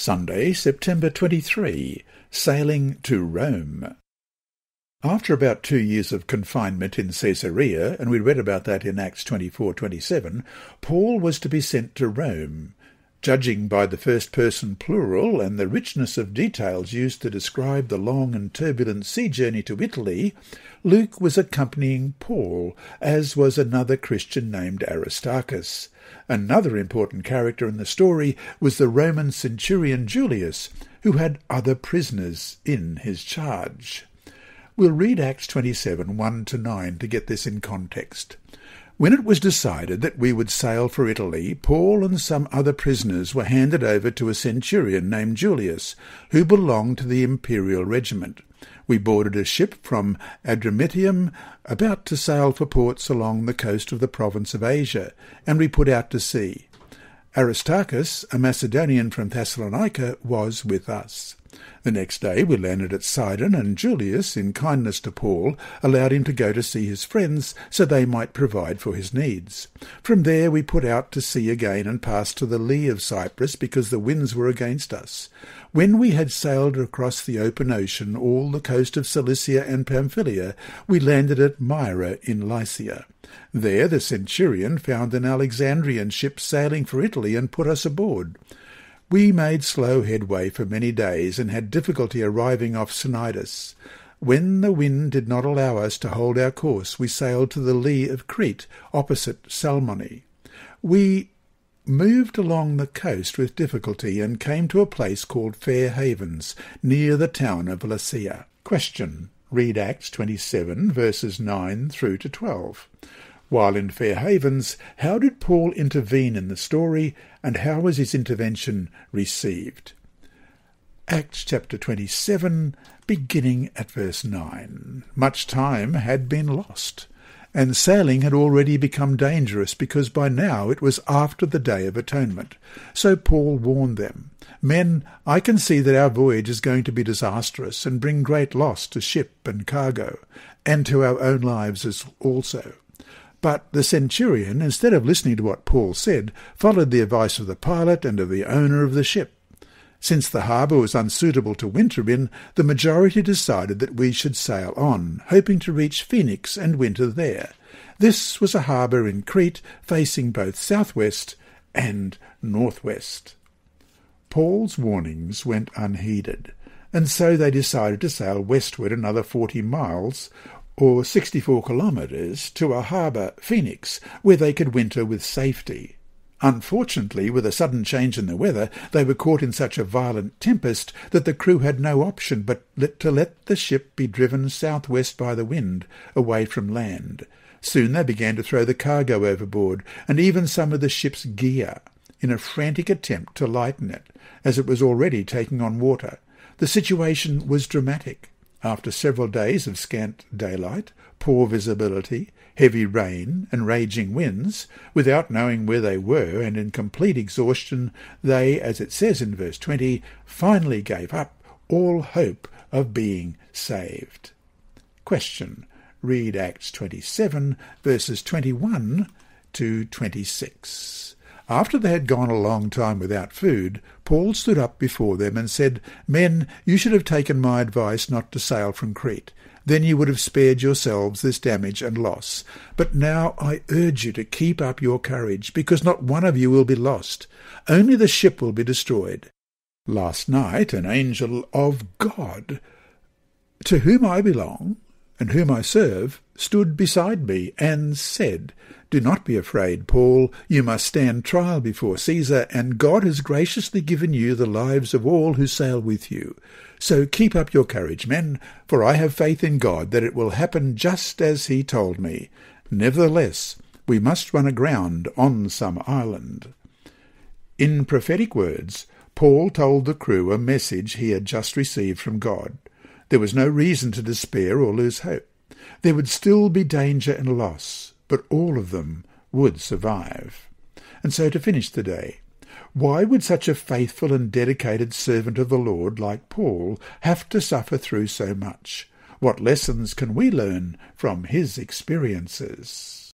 Sunday, September 23, Sailing to Rome. After about 2 years of confinement in Caesarea, and we read about that in Acts 24:27, Paul was to be sent to Rome. Judging by the first-person plural and the richness of details used to describe the long and turbulent sea journey to Italy, Luke was accompanying Paul, as was another Christian named Aristarchus. Another important character in the story was the Roman centurion Julius, who had other prisoners in his charge. We'll read Acts 27, 1-9 to get this in context. When it was decided that we would sail for Italy, Paul and some other prisoners were handed over to a centurion named Julius, who belonged to the imperial regiment. We boarded a ship from Adramyttium, about to sail for ports along the coast of the province of Asia, and we put out to sea. Aristarchus, a Macedonian from Thessalonica, was with us. The next day we landed at Sidon, and Julius, in kindness to Paul, allowed him to go to see his friends so they might provide for his needs. From there we put out to sea again and passed to the lee of Cyprus because the winds were against us. When we had sailed across the open ocean all the coast of Cilicia and Pamphylia, we landed at Myra in Lycia. There the centurion found an Alexandrian ship sailing for Italy and put us aboard. We made slow headway for many days and had difficulty arriving off Cnidus. When the wind did not allow us to hold our course, we sailed to the lee of Crete, opposite Salmone. We moved along the coast with difficulty and came to a place called Fair Havens, near the town of Lasea. Question. Read Acts 27, verses 9 through to 12. While in Fair Havens, how did Paul intervene in the story, and how was his intervention received? Acts chapter 27, beginning at verse 9. Much time had been lost, and sailing had already become dangerous because by now it was after the Day of Atonement. So Paul warned them, "Men, I can see that our voyage is going to be disastrous and bring great loss to ship and cargo, and to our own lives also." But the centurion, instead of listening to what Paul said, followed the advice of the pilot and of the owner of the ship. Since the harbour was unsuitable to winter in, the majority decided that we should sail on, hoping to reach Phoenix and winter there. This was a harbour in Crete, facing both southwest and northwest. Paul's warnings went unheeded, and so they decided to sail westward another 40 miles, or 64 kilometres, to a harbour, Phoenix, where they could winter with safety. Unfortunately, with a sudden change in the weather, they were caught in such a violent tempest that the crew had no option but to let the ship be driven southwest by the wind, away from land. Soon they began to throw the cargo overboard, and even some of the ship's gear, in a frantic attempt to lighten it, as it was already taking on water. The situation was dramatic. After several days of scant daylight, poor visibility, heavy rain, and raging winds, without knowing where they were and in complete exhaustion, they, as it says in verse 20, finally gave up all hope of being saved. Question. Read Acts 27, verses 21 to 26. After they had gone a long time without food, Paul stood up before them and said, "Men, you should have taken my advice not to sail from Crete. Then you would have spared yourselves this damage and loss. But now I urge you to keep up your courage, because not one of you will be lost. Only the ship will be destroyed. Last night an angel of God, to whom I belong and whom I serve, stood beside me and said, 'Do not be afraid, Paul. You must stand trial before Caesar, and God has graciously given you the lives of all who sail with you. So keep up your courage, men, for I have faith in God that it will happen just as he told me. Nevertheless, we must run aground on some island.'" In prophetic words, Paul told the crew a message he had just received from God. There was no reason to despair or lose hope. There would still be danger and loss, but all of them would survive. And so to finish the day, why would such a faithful and dedicated servant of the Lord like Paul have to suffer through so much? What lessons can we learn from his experiences?